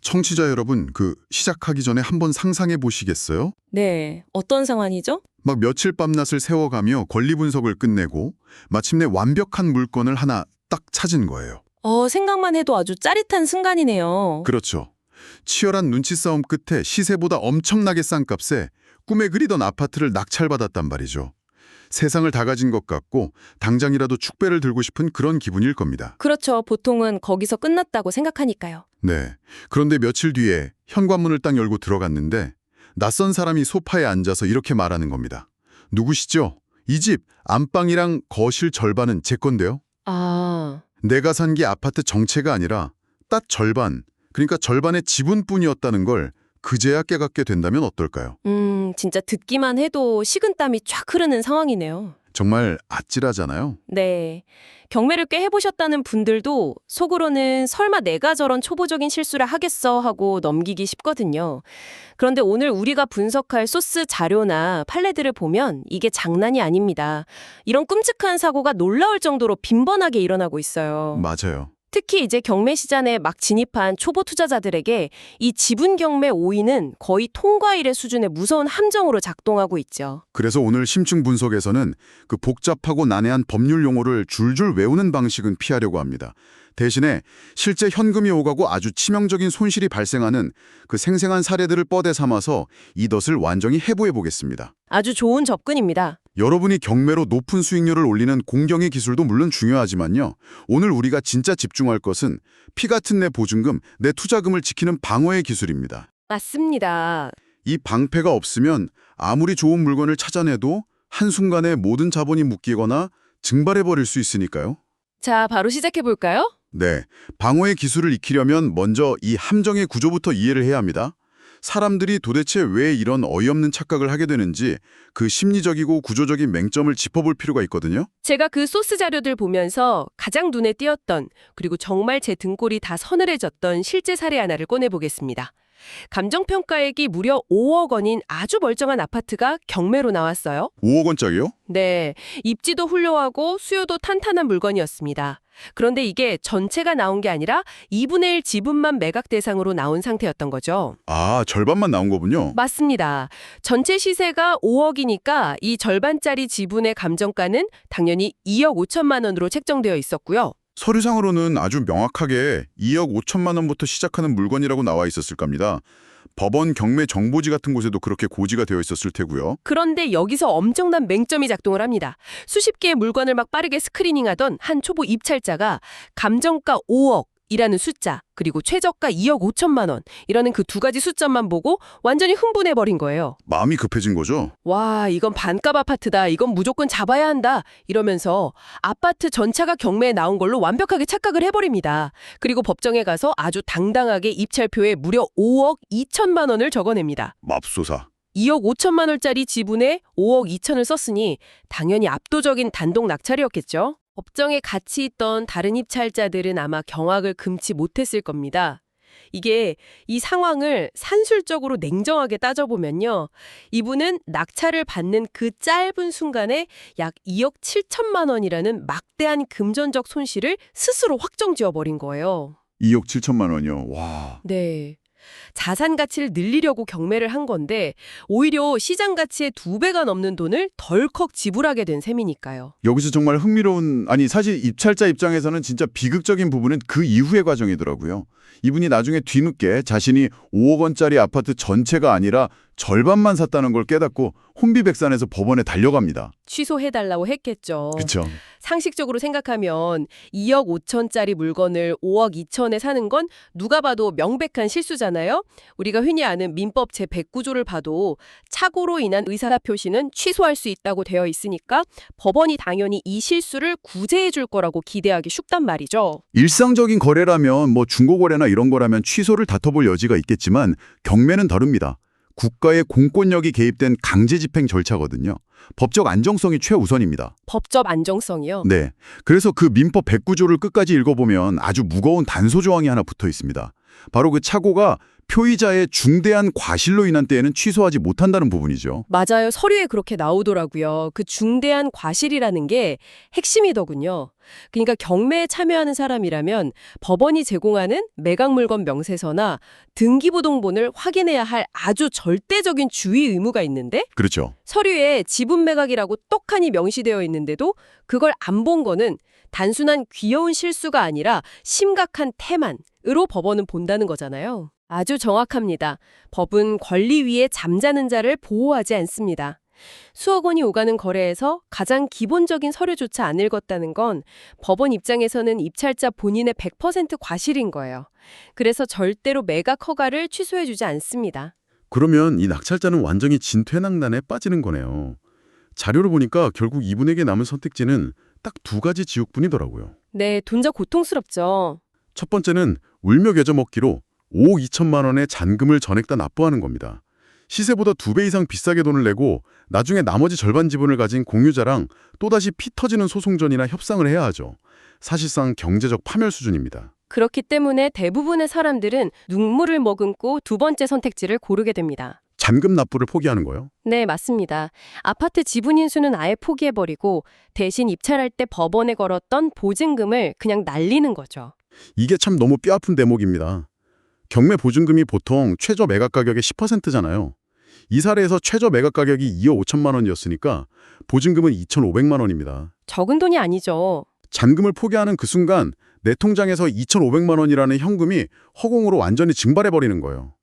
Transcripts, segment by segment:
청취자 여러분, 시작하기 전에 한번 상상해 보시겠어요? 네, 어떤 상황이죠? 막 며칠 밤낮을 세워가며 권리 분석을 끝내고 마침내 완벽한 물건을 하나 딱 찾은 거예요. 생각만 해도 아주 짜릿한 순간이네요. 그렇죠. 치열한 눈치 싸움 끝에 시세보다 엄청나게 싼 값에 꿈에 그리던 아파트를 낙찰받았단 말이죠. 세상을 다 가진 것 같고 당장이라도 축배를 들고 싶은 그런 기분일 겁니다. 그렇죠. 보통은 거기서 끝났다고 생각하니까요. 네. 그런데 며칠 뒤에 현관문을 딱 열고 들어갔는데 낯선 사람이 소파에 앉아서 이렇게 말하는 겁니다. 누구시죠? 이 집 안방이랑 거실 절반은 제 건데요. 아, 내가 산 게 아파트 정체가 아니라 딱 절반, 그러니까 절반의 지분뿐이었다는 걸 그제야 깨닫게 된다면 어떨까요? 진짜 듣기만 해도 식은땀이 쫙 흐르는 상황이네요. 정말 아찔하잖아요. 네. 경매를 꽤 해보셨다는 분들도 속으로는 설마 내가 저런 초보적인 실수를 하겠어 하고 넘기기 쉽거든요. 그런데 오늘 우리가 분석할 소스 자료나 판례들을 보면 이게 장난이 아닙니다. 이런 끔찍한 사고가 놀라울 정도로 빈번하게 일어나고 있어요. 맞아요. 특히 이제 경매 시장에 막 진입한 초보 투자자들에게 이 지분 경매 오인은 거의 통과일의 수준의 무서운 함정으로 작동하고 있죠. 그래서 오늘 심층 분석에서는 그 복잡하고 난해한 법률 용어를 줄줄 외우는 방식은 피하려고 합니다. 대신에 실제 현금이 오가고 아주 치명적인 손실이 발생하는 그 생생한 사례들을 뻗에 삼아서 이 덫을 완전히 해부해 보겠습니다. 아주 좋은 접근입니다. 여러분이 경매로 높은 수익률을 올리는 공경의 기술도 물론 중요하지만요. 오늘 우리가 진짜 집중할 것은 피 같은 내 보증금, 내 투자금을 지키는 방어의 기술입니다. 맞습니다. 이 방패가 없으면 아무리 좋은 물건을 찾아내도 한순간에 모든 자본이 묶이거나 증발해버릴 수 있으니까요. 자, 바로 시작해볼까요? 네, 방어의 기술을 익히려면 먼저 이 함정의 구조부터 이해를 해야 합니다. 사람들이 도대체 왜 이런 어이없는 착각을 하게 되는지 그 심리적이고 구조적인 맹점을 짚어볼 필요가 있거든요. 제가 그 소스 자료들 보면서 가장 눈에 띄었던 그리고 정말 제 등골이 다 서늘해졌던 실제 사례 하나를 꺼내보겠습니다. 감정평가액이 무려 5억 원인 아주 멀쩡한 아파트가 경매로 나왔어요. 5억 원짜리요? 네, 입지도 훌륭하고 수요도 탄탄한 물건이었습니다. 그런데 이게 전체가 나온 게 아니라 2분의 1 지분만 매각 대상으로 나온 상태였던 거죠. 아, 절반만 나온 거군요. 맞습니다. 전체 시세가 5억이니까 이 절반짜리 지분의 감정가는 당연히 2억 5천만 원으로 책정되어 있었고요. 서류상으로는 아주 명확하게 2억 5천만 원부터 시작하는 물건이라고 나와 있었을 겁니다. 법원 경매 정보지 같은 곳에도 그렇게 고지가 되어 있었을 테고요. 그런데 여기서 엄청난 맹점이 작동을 합니다. 수십 개의 물건을 막 빠르게 스크리닝하던 한 초보 입찰자가 감정가 5억이라는 숫자 그리고 최저가 2억 5천만 원이라는 그 두 가지 숫자만 보고 완전히 흥분해버린 거예요. 마음이 급해진 거죠? 와, 이건 반값 아파트다. 이건 무조건 잡아야 한다. 이러면서 아파트 전체가 경매에 나온 걸로 완벽하게 착각을 해버립니다. 그리고 법정에 가서 아주 당당하게 입찰표에 무려 5억 2천만 원을 적어냅니다. 맙소사. 2억 5천만 원짜리 지분에 5억 2천을 썼으니 당연히 압도적인 단독 낙찰이었겠죠. 법정에 같이 있던 다른 입찰자들은 아마 경악을 금치 못했을 겁니다. 이게 이 상황을 산술적으로 냉정하게 따져보면요. 이분은 낙찰을 받는 그 짧은 순간에 약 2억 7천만 원이라는 막대한 금전적 손실을 스스로 확정지어버린 거예요. 2억 7천만 원이요. 와. 네. 자산 가치를 늘리려고 경매를 한 건데 오히려 시장 가치의 2배가 넘는 돈을 덜컥 지불하게 된 셈이니까요. 여기서 정말 흥미로운, 아니 사실 입찰자 입장에서는 진짜 비극적인 부분은 그 이후의 과정이더라고요. 이분이 나중에 뒤늦게 자신이 5억 원짜리 아파트 전체가 아니라 절반만 샀다는 걸 깨닫고 혼비백산해서 법원에 달려갑니다. 취소해달라고 했겠죠. 그렇죠. 상식적으로 생각하면 2억 5천짜리 물건을 5억 2천에 사는 건 누가 봐도 명백한 실수잖아요. 우리가 흔히 아는 민법 제109조를 봐도 착오로 인한 의사표시는 취소할 수 있다고 되어 있으니까 법원이 당연히 이 실수를 구제해 줄 거라고 기대하기 쉽단 말이죠. 일상적인 거래라면 뭐 중고거래나 이런 거라면 취소를 다퉈볼 여지가 있겠지만 경매는 다릅니다. 국가의 공권력이 개입된 강제 집행 절차거든요. 법적 안정성이 최우선입니다. 법적 안정성이요? 네. 그래서 그 민법 109조를 끝까지 읽어보면 아주 무거운 단서 조항이 하나 붙어 있습니다. 바로 그 착오가 표의자의 중대한 과실로 인한 때에는 취소하지 못한다는 부분이죠. 맞아요. 서류에 그렇게 나오더라고요. 그 중대한 과실이라는 게 핵심이더군요. 그러니까 경매에 참여하는 사람이라면 법원이 제공하는 매각 물건 명세서나 등기부등본을 확인해야 할 아주 절대적인 주의 의무가 있는데 그렇죠. 서류에 지분 매각이라고 떡하니 명시되어 있는데도 그걸 안 본 거는 단순한 귀여운 실수가 아니라 심각한 태만으로 법원은 본다는 거잖아요. 아주 정확합니다. 법은 권리 위에 잠자는 자를 보호하지 않습니다. 수억 원이 오가는 거래에서 가장 기본적인 서류조차 안 읽었다는 건 법원 입장에서는 입찰자 본인의 100% 과실인 거예요. 그래서 절대로 매각 허가를 취소해주지 않습니다. 그러면 이 낙찰자는 완전히 진퇴양난에 빠지는 거네요. 자료를 보니까 결국 이분에게 남은 선택지는 딱 두 가지 지옥뿐이더라고요. 네, 돈자 고통스럽죠. 첫 번째는 울며 겨자 먹기로 5억 2천만 원의 잔금을 전액 다 납부하는 겁니다. 시세보다 2배 이상 비싸게 돈을 내고 나중에 나머지 절반 지분을 가진 공유자랑 또다시 피 터지는 소송전이나 협상을 해야 하죠. 사실상 경제적 파멸 수준입니다. 그렇기 때문에 대부분의 사람들은 눈물을 머금고 두 번째 선택지를 고르게 됩니다. 잔금 납부를 포기하는 거요? 네, 맞습니다. 아파트 지분 인수는 아예 포기해버리고 대신 입찰할 때 법원에 걸었던 보증금을 그냥 날리는 거죠. 이게 참 너무 뼈아픈 대목입니다. 경매 보증금이 보통 최저 매각 가격의 10%잖아요. 이 사례에서 최저 매각 가격이 2억 5천만 원이었으니까 보증금은 2,500만 원입니다. 적은 돈이 아니죠. 잔금을 포기하는 그 순간 내 통장에서 2,500만 원이라는 현금이 허공으로 완전히 증발해버리는 거예요.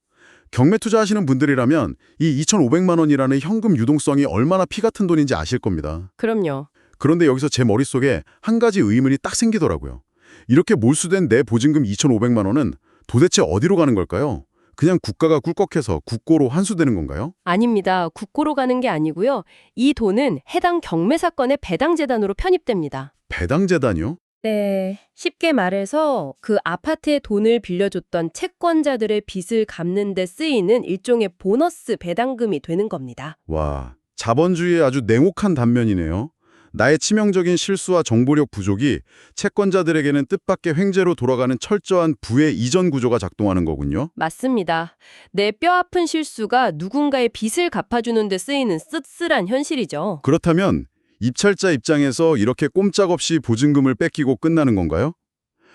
경매 투자하시는 분들이라면 이 2,500만 원이라는 현금 유동성이 얼마나 피 같은 돈인지 아실 겁니다. 그럼요. 그런데 여기서 제 머릿속에 한 가지 의문이 딱 생기더라고요. 이렇게 몰수된 내 보증금 2,500만 원은 도대체 어디로 가는 걸까요? 그냥 국가가 꿀꺽해서 국고로 환수되는 건가요? 아닙니다. 국고로 가는 게 아니고요. 이 돈은 해당 경매 사건의 배당재단으로 편입됩니다. 배당재단이요? 네. 쉽게 말해서 그 아파트에 돈을 빌려줬던 채권자들의 빚을 갚는 데 쓰이는 일종의 보너스 배당금이 되는 겁니다. 와, 자본주의의 아주 냉혹한 단면이네요. 나의 치명적인 실수와 정보력 부족이 채권자들에게는 뜻밖의 횡재로 돌아가는 철저한 부의 이전 구조가 작동하는 거군요. 맞습니다. 내 뼈아픈 실수가 누군가의 빚을 갚아주는 데 쓰이는 쓸쓸한 현실이죠. 그렇다면 입찰자 입장에서 이렇게 꼼짝없이 보증금을 뺏기고 끝나는 건가요?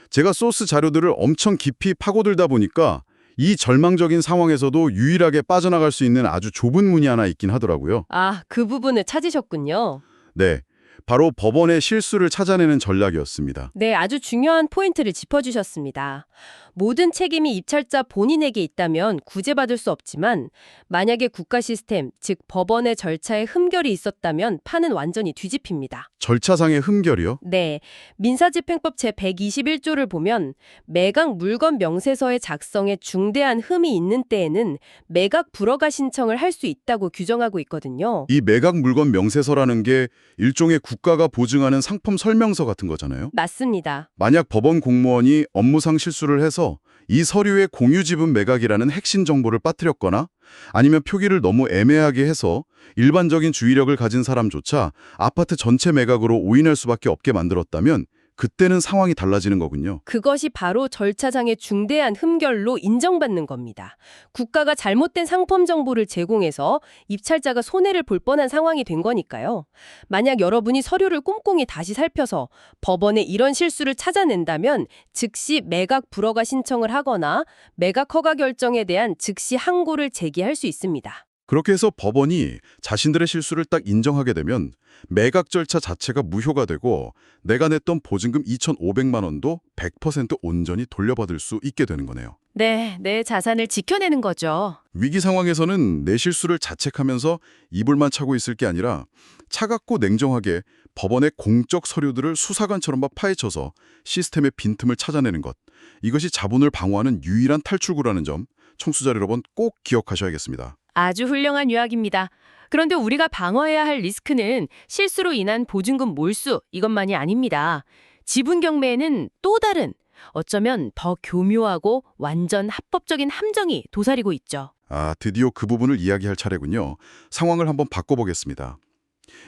제가 소스 자료들을 엄청 깊이 파고들다 보니까 이 절망적인 상황에서도 유일하게 빠져나갈 수 있는 아주 좁은 문이 하나 있긴 하더라고요. 아, 그 부분을 찾으셨군요. 네, 바로 법원의 실수를 찾아내는 전략이었습니다. 네, 아주 중요한 포인트를 짚어주셨습니다. 모든 책임이 입찰자 본인에게 있다면 구제받을 수 없지만 만약에 국가 시스템, 즉 법원의 절차에 흠결이 있었다면 판은 완전히 뒤집힙니다. 절차상의 흠결이요? 네, 민사집행법 제121조를 보면 매각 물건 명세서의 작성에 중대한 흠이 있는 때에는 매각 불허가 신청을 할 수 있다고 규정하고 있거든요. 이 매각 물건 명세서라는 게 일종의 국가가 보증하는 상품 설명서 같은 거잖아요. 맞습니다. 만약 법원 공무원이 업무상 실수를 해서 이 서류에 공유 지분 매각이라는 핵심 정보를 빠뜨렸거나 아니면 표기를 너무 애매하게 해서 일반적인 주의력을 가진 사람조차 아파트 전체 매각으로 오인할 수밖에 없게 만들었다면 그때는 상황이 달라지는 거군요. 그것이 바로 절차상의 중대한 흠결로 인정받는 겁니다. 국가가 잘못된 상품 정보를 제공해서 입찰자가 손해를 볼 뻔한 상황이 된 거니까요. 만약 여러분이 서류를 꼼꼼히 다시 살펴서 법원에 이런 실수를 찾아낸다면 즉시 매각 불허가 신청을 하거나 매각 허가 결정에 대한 즉시 항고를 제기할 수 있습니다. 그렇게 해서 법원이 자신들의 실수를 딱 인정하게 되면 매각 절차 자체가 무효가 되고 내가 냈던 보증금 2,500만 원도 100% 온전히 돌려받을 수 있게 되는 거네요. 네, 내 자산을 지켜내는 거죠. 위기 상황에서는 내 실수를 자책하면서 이불만 차고 있을 게 아니라 차갑고 냉정하게 법원의 공적 서류들을 수사관처럼 파헤쳐서 시스템의 빈틈을 찾아내는 것. 이것이 자본을 방어하는 유일한 탈출구라는 점 청취자 여러분 꼭 기억하셔야겠습니다. 아주 훌륭한 요약입니다. 그런데 우리가 방어해야 할 리스크는 실수로 인한 보증금 몰수 이것만이 아닙니다. 지분 경매에는 또 다른 어쩌면 더 교묘하고 완전 합법적인 함정이 도사리고 있죠. 아, 드디어 그 부분을 이야기할 차례군요. 상황을 한번 바꿔보겠습니다.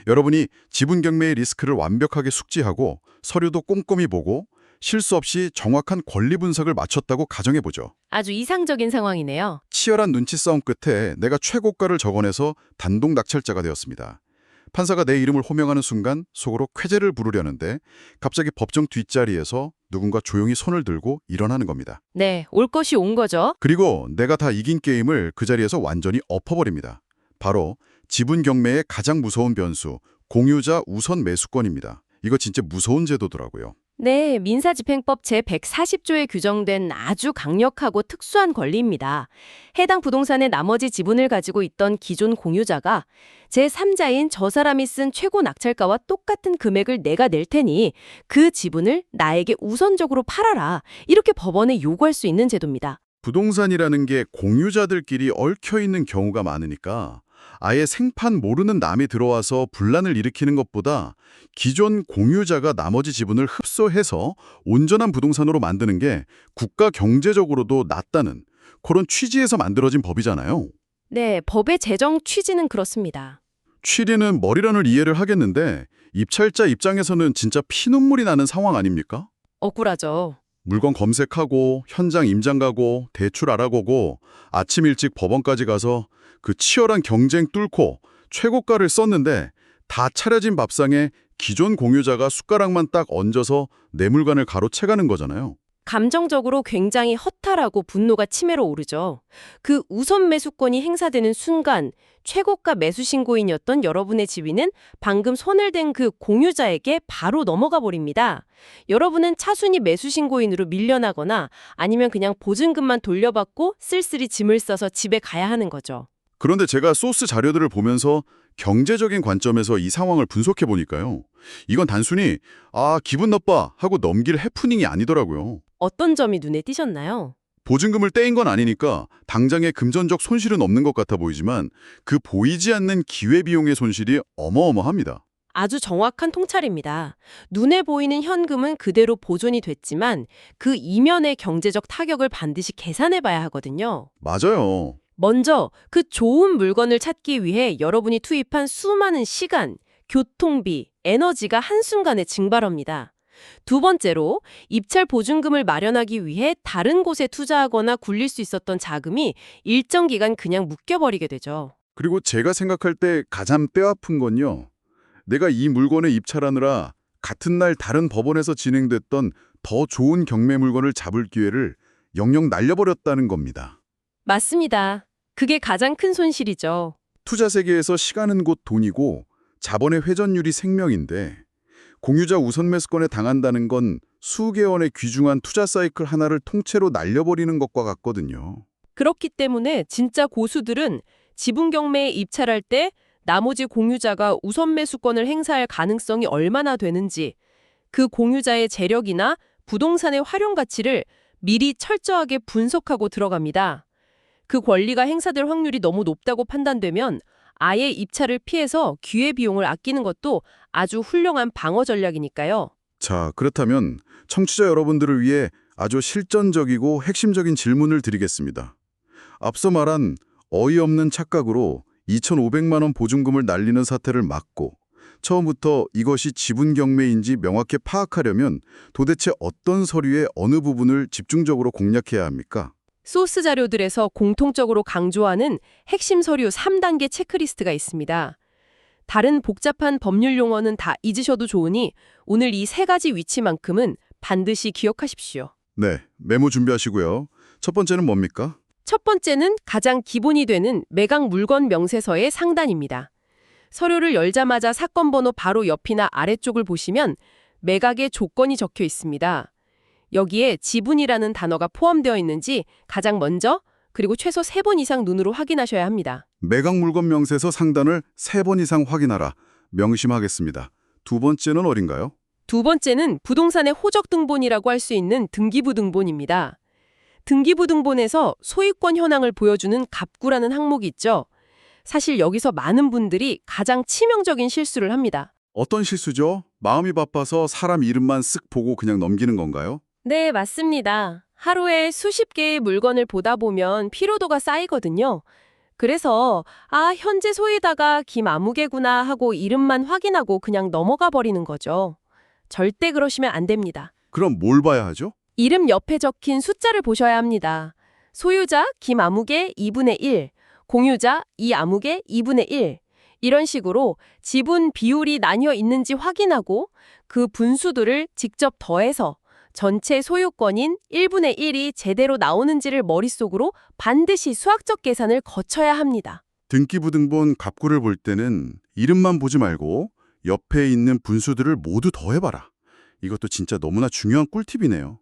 여러분이 지분 경매의 리스크를 완벽하게 숙지하고 서류도 꼼꼼히 보고 실수 없이 정확한 권리 분석을 마쳤다고 가정해보죠. 아주 이상적인 상황이네요. 치열한 눈치 싸움 끝에 내가 최고가를 적어내서 단독 낙찰자가 되었습니다. 판사가 내 이름을 호명하는 순간 속으로 쾌재를 부르려는데 갑자기 법정 뒷자리에서 누군가 조용히 손을 들고 일어나는 겁니다. 네, 올 것이 온 거죠. 그리고 내가 다 이긴 게임을 그 자리에서 완전히 엎어버립니다. 바로 지분 경매의 가장 무서운 변수, 공유자 우선 매수권입니다. 이거 진짜 무서운 제도더라고요. 네, 민사집행법 제140조에 규정된 아주 강력하고 특수한 권리입니다. 해당 부동산의 나머지 지분을 가지고 있던 기존 공유자가 제3자인 저 사람이 쓴 최고 낙찰가와 똑같은 금액을 내가 낼 테니 그 지분을 나에게 우선적으로 팔아라. 이렇게 법원에 요구할 수 있는 제도입니다. 부동산이라는 게 공유자들끼리 얽혀있는 경우가 많으니까 아예 생판 모르는 남이 들어와서 분란을 일으키는 것보다 기존 공유자가 나머지 지분을 흡수해서 온전한 부동산으로 만드는 게 국가 경제적으로도 낫다는 그런 취지에서 만들어진 법이잖아요. 네, 법의 제정 취지는 그렇습니다. 취리는 머리론을 이해를 하겠는데 입찰자 입장에서는 진짜 피눈물이 나는 상황 아닙니까? 억울하죠. 물건 검색하고 현장 임장 가고 대출 알아보고 아침 일찍 법원까지 가서 그 치열한 경쟁 뚫고 최고가를 썼는데 다 차려진 밥상에 기존 공유자가 숟가락만 딱 얹어서 내 물건을 가로채가는 거잖아요. 감정적으로 굉장히 허탈하고 분노가 치밀어 오르죠. 그 우선 매수권이 행사되는 순간 최고가 매수 신고인이었던 여러분의 지위는 방금 손을 댄 그 공유자에게 바로 넘어가 버립니다. 여러분은 차순위 매수 신고인으로 밀려나거나 아니면 그냥 보증금만 돌려받고 쓸쓸히 짐을 싸서 집에 가야 하는 거죠. 그런데 제가 소스 자료들을 보면서 경제적인 관점에서 이 상황을 분석해 보니까요. 이건 단순히 기분 나빠 하고 넘길 해프닝이 아니더라고요. 어떤 점이 눈에 띄셨나요? 보증금을 떼인 건 아니니까 당장의 금전적 손실은 없는 것 같아 보이지만 그 보이지 않는 기회비용의 손실이 어마어마합니다. 아주 정확한 통찰입니다. 눈에 보이는 현금은 그대로 보존이 됐지만 그 이면의 경제적 타격을 반드시 계산해 봐야 하거든요. 맞아요. 먼저 그 좋은 물건을 찾기 위해 여러분이 투입한 수많은 시간, 교통비, 에너지가 한순간에 증발합니다. 두 번째로 입찰 보증금을 마련하기 위해 다른 곳에 투자하거나 굴릴 수 있었던 자금이 일정 기간 그냥 묶여버리게 되죠. 그리고 제가 생각할 때 가장 뼈아픈 건요. 내가 이 물건을 입찰하느라 같은 날 다른 법원에서 진행됐던 더 좋은 경매 물건을 잡을 기회를 영영 날려버렸다는 겁니다. 맞습니다. 그게 가장 큰 손실이죠. 투자 세계에서 시간은 곧 돈이고 자본의 회전율이 생명인데 공유자 우선 매수권에 당한다는 건 수개월의 귀중한 투자 사이클 하나를 통째로 날려버리는 것과 같거든요. 그렇기 때문에 진짜 고수들은 지분 경매에 입찰할 때 나머지 공유자가 우선 매수권을 행사할 가능성이 얼마나 되는지, 그 공유자의 재력이나 부동산의 활용 가치를 미리 철저하게 분석하고 들어갑니다. 그 권리가 행사될 확률이 너무 높다고 판단되면 아예 입찰을 피해서 기회비용을 아끼는 것도 아주 훌륭한 방어 전략이니까요. 자, 그렇다면 청취자 여러분들을 위해 아주 실전적이고 핵심적인 질문을 드리겠습니다. 앞서 말한 어이없는 착각으로 2,500만 원 보증금을 날리는 사태를 막고 처음부터 이것이 지분 경매인지 명확히 파악하려면 도대체 어떤 서류의 어느 부분을 집중적으로 공략해야 합니까? 소스 자료들에서 공통적으로 강조하는 핵심 서류 3단계 체크리스트가 있습니다. 다른 복잡한 법률 용어는 다 잊으셔도 좋으니 오늘 이 세 가지 위치만큼은 반드시 기억하십시오. 네, 메모 준비하시고요. 첫 번째는 뭡니까? 첫 번째는 가장 기본이 되는 매각 물건 명세서의 상단입니다. 서류를 열자마자 사건 번호 바로 옆이나 아래쪽을 보시면 매각의 조건이 적혀 있습니다. 여기에 지분이라는 단어가 포함되어 있는지 가장 먼저 그리고 최소 3번 이상 눈으로 확인하셔야 합니다. 매각 물건 명세서 상단을 3번 이상 확인하라. 명심하겠습니다. 두 번째는 어딘가요? 두 번째는 부동산의 호적 등본이라고 할 수 있는 등기부 등본입니다. 등기부 등본에서 소유권 현황을 보여주는 갑구라는 항목이 있죠. 사실 여기서 많은 분들이 가장 치명적인 실수를 합니다. 어떤 실수죠? 마음이 바빠서 사람 이름만 쓱 보고 그냥 넘기는 건가요? 네, 맞습니다. 하루에 수십 개의 물건을 보다 보면 피로도가 쌓이거든요. 그래서 현재 소유자가 김아무개구나 하고 이름만 확인하고 그냥 넘어가 버리는 거죠. 절대 그러시면 안 됩니다. 그럼 뭘 봐야 하죠? 이름 옆에 적힌 숫자를 보셔야 합니다. 소유자 김아무개 2분의 1, 공유자 이아무개 2분의 1. 이런 식으로 지분 비율이 나뉘어 있는지 확인하고 그 분수들을 직접 더해서 전체 소유권인 1분의 1이 제대로 나오는지를 머릿속으로 반드시 수학적 계산을 거쳐야 합니다. 등기부등본 갑구를 볼 때는 이름만 보지 말고 옆에 있는 분수들을 모두 더해봐라. 이것도 진짜 너무나 중요한 꿀팁이네요.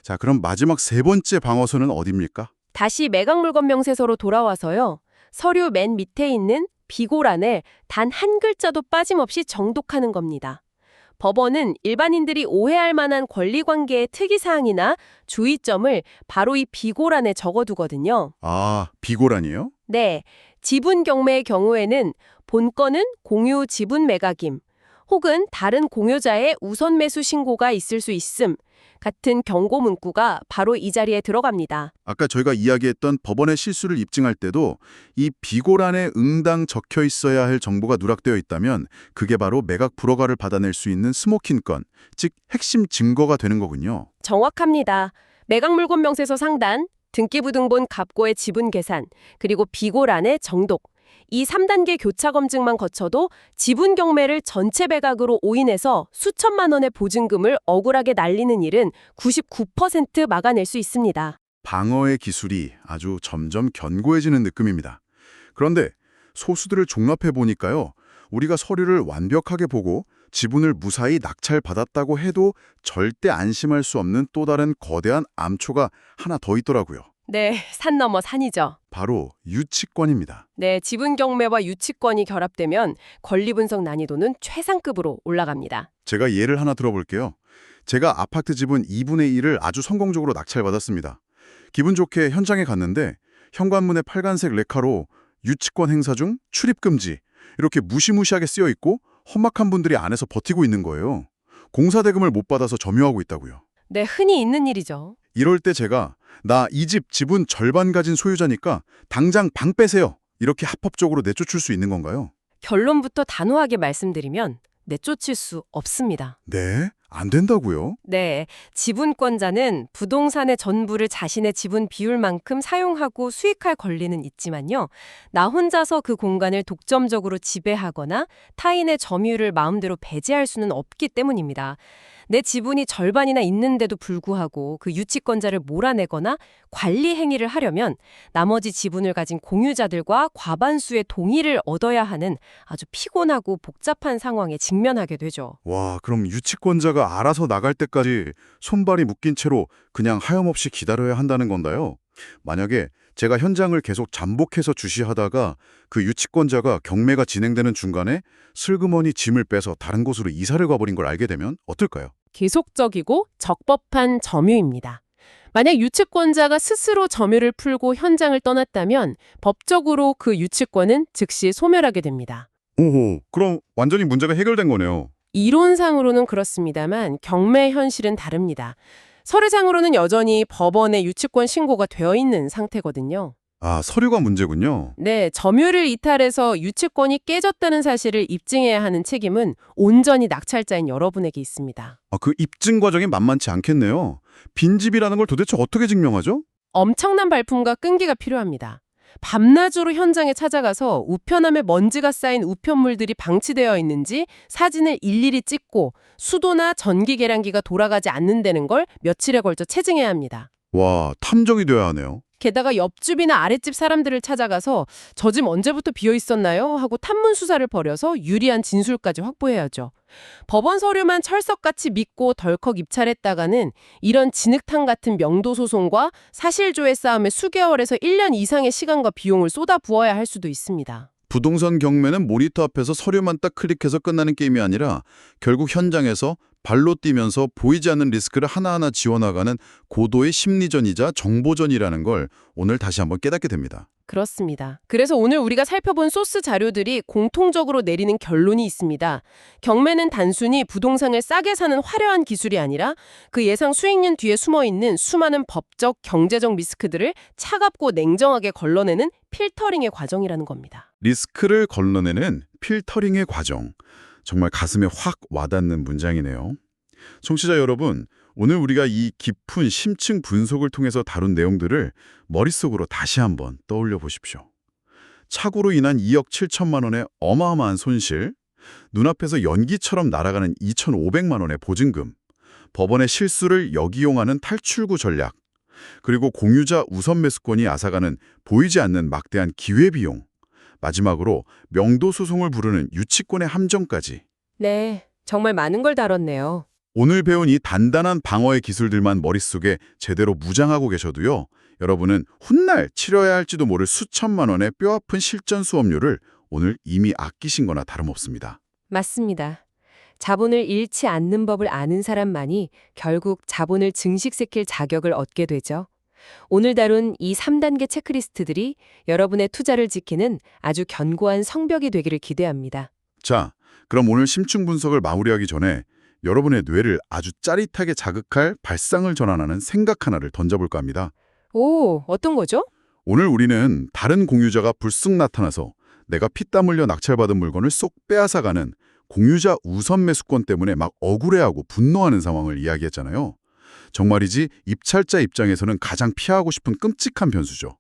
자, 그럼 마지막 세 번째 방어선은 어디입니까? 다시 매각물건 명세서로 돌아와서요. 서류 맨 밑에 있는 비고란을 단 한 글자도 빠짐없이 정독하는 겁니다. 법원은 일반인들이 오해할 만한 권리관계의 특이사항이나 주의점을 바로 이 비고란에 적어두거든요. 아, 비고란이요? 네, 지분 경매의 경우에는 본건은 공유 지분 매각임, 혹은 다른 공유자의 우선 매수 신고가 있을 수 있음 같은 경고 문구가 바로 이 자리에 들어갑니다. 아까 저희가 이야기했던 법원의 실수를 입증할 때도 이 비고란에 응당 적혀 있어야 할 정보가 누락되어 있다면 그게 바로 매각 불허가를 받아낼 수 있는 스모킹 건, 즉 핵심 증거가 되는 거군요. 정확합니다. 매각물건 명세서 상단, 등기부등본 갑고의 지분 계산, 그리고 비고란의 정독. 이 3단계 교차 검증만 거쳐도 지분 경매를 전체 매각으로 오인해서 수천만 원의 보증금을 억울하게 날리는 일은 99% 막아낼 수 있습니다. 방어의 기술이 아주 점점 견고해지는 느낌입니다. 그런데 소수들을 종합해 보니까요. 우리가 서류를 완벽하게 보고 지분을 무사히 낙찰받았다고 해도 절대 안심할 수 없는 또 다른 거대한 암초가 하나 더 있더라고요. 네, 산 넘어 산이죠. 바로 유치권입니다. 네, 지분 경매와 유치권이 결합되면 권리 분석 난이도는 최상급으로 올라갑니다. 제가 예를 하나 들어볼게요. 제가 아파트 지분 2분의 1을 아주 성공적으로 낙찰받았습니다. 기분 좋게 현장에 갔는데 현관문에 빨간색 레카로 유치권 행사 중 출입 금지 이렇게 무시무시하게 쓰여 있고 험악한 분들이 안에서 버티고 있는 거예요. 공사 대금을 못 받아서 점유하고 있다고요. 네, 흔히 있는 일이죠. 이럴 때 제가 나 이 집 지분 절반 가진 소유자니까 당장 방 빼세요. 이렇게 합법적으로 내쫓을 수 있는 건가요? 결론부터 단호하게 말씀드리면 내쫓을 수 없습니다. 네, 안 된다고요? 네, 지분권자는 부동산의 전부를 자신의 지분 비율만큼 사용하고 수익할 권리는 있지만요. 나 혼자서 그 공간을 독점적으로 지배하거나 타인의 점유율을 마음대로 배제할 수는 없기 때문입니다. 내 지분이 절반이나 있는데도 불구하고 그 유치권자를 몰아내거나 관리 행위를 하려면 나머지 지분을 가진 공유자들과 과반수의 동의를 얻어야 하는 아주 피곤하고 복잡한 상황에 직면하게 되죠. 와, 그럼 유치권자가 알아서 나갈 때까지 손발이 묶인 채로 그냥 하염없이 기다려야 한다는 건가요? 만약에 제가 현장을 계속 잠복해서 주시하다가 그 유치권자가 경매가 진행되는 중간에 슬그머니 짐을 빼서 다른 곳으로 이사를 가버린 걸 알게 되면 어떨까요? 계속적이고 적법한 점유입니다. 만약 유치권자가 스스로 점유를 풀고 현장을 떠났다면 법적으로 그 유치권은 즉시 소멸하게 됩니다. 오호, 그럼 완전히 문제가 해결된 거네요. 이론상으로는 그렇습니다만 경매 현실은 다릅니다. 서류상으로는 여전히 법원에 유치권 신고가 되어 있는 상태거든요. 아, 서류가 문제군요. 네, 점유를 이탈해서 유치권이 깨졌다는 사실을 입증해야 하는 책임은 온전히 낙찰자인 여러분에게 있습니다. 아, 그 입증 과정이 만만치 않겠네요. 빈집이라는 걸 도대체 어떻게 증명하죠? 엄청난 발품과 끈기가 필요합니다. 밤낮으로 현장에 찾아가서 우편함에 먼지가 쌓인 우편물들이 방치되어 있는지 사진을 일일이 찍고 수도나 전기 계량기가 돌아가지 않는다는 걸 며칠에 걸쳐 체증해야 합니다. 와, 탐정이 돼야 하네요. 게다가 옆집이나 아랫집 사람들을 찾아가서 저 집 언제부터 비어 있었나요? 하고 탐문 수사를 벌여서 유리한 진술까지 확보해야죠. 법원 서류만 철석같이 믿고 덜컥 입찰했다가는 이런 진흙탕 같은 명도 소송과 사실조회 싸움에 수개월에서 1년 이상의 시간과 비용을 쏟아부어야 할 수도 있습니다. 부동산 경매는 모니터 앞에서 서류만 딱 클릭해서 끝나는 게임이 아니라 결국 현장에서 발로 뛰면서 보이지 않는 리스크를 하나하나 지워나가는 고도의 심리전이자 정보전이라는 걸 오늘 다시 한번 깨닫게 됩니다. 그렇습니다. 그래서 오늘 우리가 살펴본 소스 자료들이 공통적으로 내리는 결론이 있습니다. 경매는 단순히 부동산을 싸게 사는 화려한 기술이 아니라 그 예상 수익률 뒤에 숨어있는 수많은 법적, 경제적 리스크들을 차갑고 냉정하게 걸러내는 필터링의 과정이라는 겁니다. 리스크를 걸러내는 필터링의 과정. 정말 가슴에 확 와닿는 문장이네요. 청취자 여러분, 오늘 우리가 이 깊은 심층 분석을 통해서 다룬 내용들을 머릿속으로 다시 한번 떠올려 보십시오. 착오로 인한 2억 7천만 원의 어마어마한 손실, 눈앞에서 연기처럼 날아가는 2,500만 원의 보증금, 법원의 실수를 역이용하는 탈출구 전략, 그리고 공유자 우선 매수권이 앗아가는 보이지 않는 막대한 기회비용, 마지막으로 명도 소송을 부르는 유치권의 함정까지. 네, 정말 많은 걸 다뤘네요. 오늘 배운 이 단단한 방어의 기술들만 머릿속에 제대로 무장하고 계셔도요, 여러분은 훗날 치러야 할지도 모를 수천만 원의 뼈아픈 실전 수업료를 오늘 이미 아끼신 거나 다름없습니다. 맞습니다. 자본을 잃지 않는 법을 아는 사람만이 결국 자본을 증식시킬 자격을 얻게 되죠. 오늘 다룬 이 3단계 체크리스트들이 여러분의 투자를 지키는 아주 견고한 성벽이 되기를 기대합니다. 자, 그럼 오늘 심층 분석을 마무리하기 전에 여러분의 뇌를 아주 짜릿하게 자극할 발상을 전환하는 생각 하나를 던져볼까 합니다. 오, 어떤 거죠? 오늘 우리는 다른 공유자가 불쑥 나타나서 내가 피땀 흘려 낙찰받은 물건을 쏙 빼앗아가는 공유자 우선 매수권 때문에 막 억울해하고 분노하는 상황을 이야기했잖아요. 정말이지 입찰자 입장에서는 가장 피하고 싶은 끔찍한 변수죠.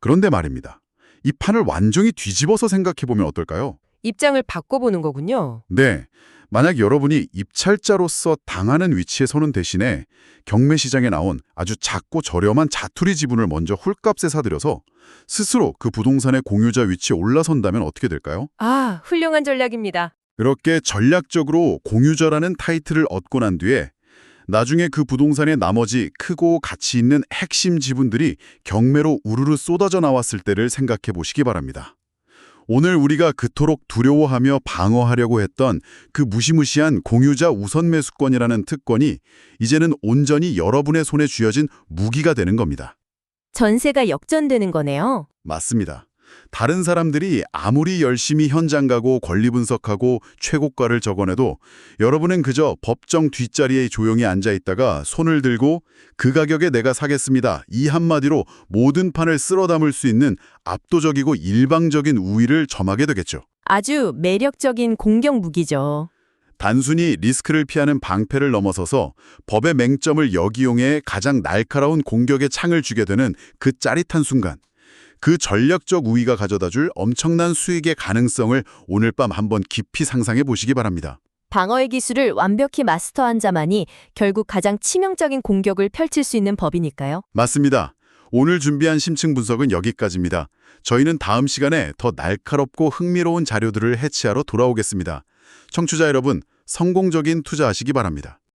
그런데 말입니다. 이 판을 완전히 뒤집어서 생각해보면 어떨까요? 입장을 바꿔보는 거군요. 네, 만약 여러분이 입찰자로서 당하는 위치에 서는 대신에 경매시장에 나온 아주 작고 저렴한 자투리 지분을 먼저 홀값에 사들여서 스스로 그 부동산의 공유자 위치에 올라선다면 어떻게 될까요? 아, 훌륭한 전략입니다. 그렇게 전략적으로 공유자라는 타이틀을 얻고 난 뒤에 나중에 그 부동산의 나머지 크고 가치 있는 핵심 지분들이 경매로 우르르 쏟아져 나왔을 때를 생각해 보시기 바랍니다. 오늘 우리가 그토록 두려워하며 방어하려고 했던 그 무시무시한 공유자 우선 매수권이라는 특권이 이제는 온전히 여러분의 손에 쥐어진 무기가 되는 겁니다. 전세가 역전되는 거네요. 맞습니다. 다른 사람들이 아무리 열심히 현장 가고 권리 분석하고 최고가를 적어내도 여러분은 그저 법정 뒷자리에 조용히 앉아 있다가 손을 들고 그 가격에 내가 사겠습니다. 이 한마디로 모든 판을 쓸어 담을 수 있는 압도적이고 일방적인 우위를 점하게 되겠죠. 아주 매력적인 공격 무기죠. 단순히 리스크를 피하는 방패를 넘어서서 법의 맹점을 역이용해 가장 날카로운 공격의 창을 쥐게 되는 그 짜릿한 순간. 그 전략적 우위가 가져다줄 엄청난 수익의 가능성을 오늘 밤 한번 깊이 상상해 보시기 바랍니다. 방어의 기술을 완벽히 마스터한 자만이 결국 가장 치명적인 공격을 펼칠 수 있는 법이니까요. 맞습니다. 오늘 준비한 심층 분석은 여기까지입니다. 저희는 다음 시간에 더 날카롭고 흥미로운 자료들을 해치하러 돌아오겠습니다. 청취자 여러분, 성공적인 투자하시기 바랍니다.